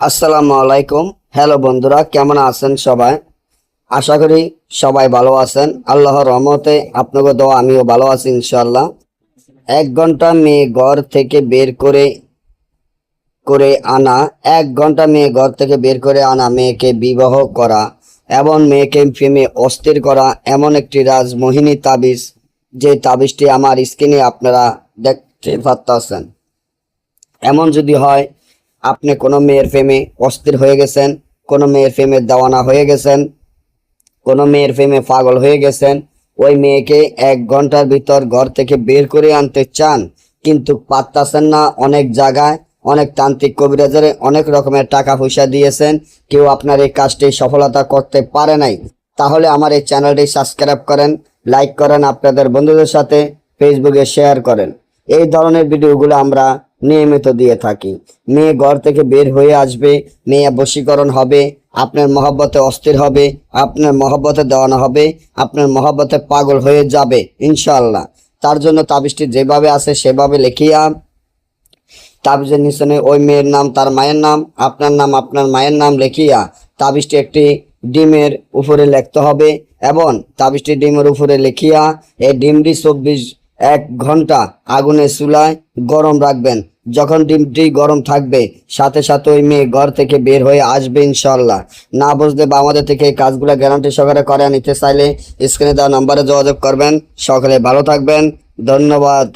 আসসালামু আলাইকুম। হ্যালো বন্ধুরা, কেমন আছেন সবাই? আশা করি সবাই ভালো আছেন। আল্লাহর রহমতে আপনাকে দোয়া আমিও ভালো আছি ইনশাআল্লাহ। 1 ঘন্টা মেয়ে ঘর থেকে বের করে করে আনা 1 ঘন্টা মেয়ে ঘর থেকে বের করে আনা মেয়েকে বিবাহ করা এবং মেয়েকে প্রেমে অস্থির করা এমন একটি রাজমোহিনী তাবিজ, যে তাবিজটি আমার স্ক্রিনে আপনারা দেখতে পাচ্ছেন। এমন যদি হয় আপনি কোনো মেয়ের প্রেমে অস্থির হয়ে গেছেন, কোনো মেয়ের প্রেমে দেওয়ানা হয়ে গেছেন, কোনো মেয়ের প্রেমে পাগল হয়ে গেছেন, ওই মেয়েকে 1 ঘন্টার ভিতর ঘর থেকে বের করে আনতে চান কিন্তু পারতাছেন না। অনেক জায়গায় অনেক তান্ত্রিক কবিরাজের অনেক রকমের টাকা পয়সা দিয়েছেন, কেউ আপনার এই কাজটি সফলতা করতে পারে নাই। তাহলে আমার এই চ্যানেলটি সাবস্ক্রাইব করেন, লাইক করেন, আপনাদের বন্ধুদের সাথে ফেসবুকে শেয়ার করেন। এই ধরনের ভিডিওগুলো আমরা নিয়মিত দিয়ে থাকি। মেয়ে ঘর থেকে বের হয়ে আসবে, মেয়ে বশীকরণ হবে, আপনার মহব্বতে অস্থির হবে, আপনার মহব্বতে দেওয়ানো হবে, আপনার মহব্বতে পাগল হয়ে যাবে ইনশাআল্লাহ। তার জন্য তাবিজটি যেভাবে আছে সেভাবে লিখিয়া তাবিজের নিচনে ওই মেয়ের নাম, তার মায়ের নাম, আপনার নাম, আপনার মায়ের নাম লিখিয়া তাবিজটি একটি ডিমের উপরে লিখতে হবে এবং তাবিজটি ডিমের উপরে লিখিয়া এই ডিমটি 1 ঘন্টা আগুনের চুলায় গরম রাখবেন। যখন ডিমটি গরম থাকবে সাথে সাথে ওই মেয়ে ঘর থেকে বের হয়ে আসবে ইনশাআল্লাহ। না বুঝলে বা আমাদের থেকে এই কাজগুলো গ্যারান্টি সহকারে করে নিতে চাইলে স্ক্রিনে দেওয়া নম্বরে যোগাযোগ করবেন। সকলে ভালো থাকবেন, ধন্যবাদ।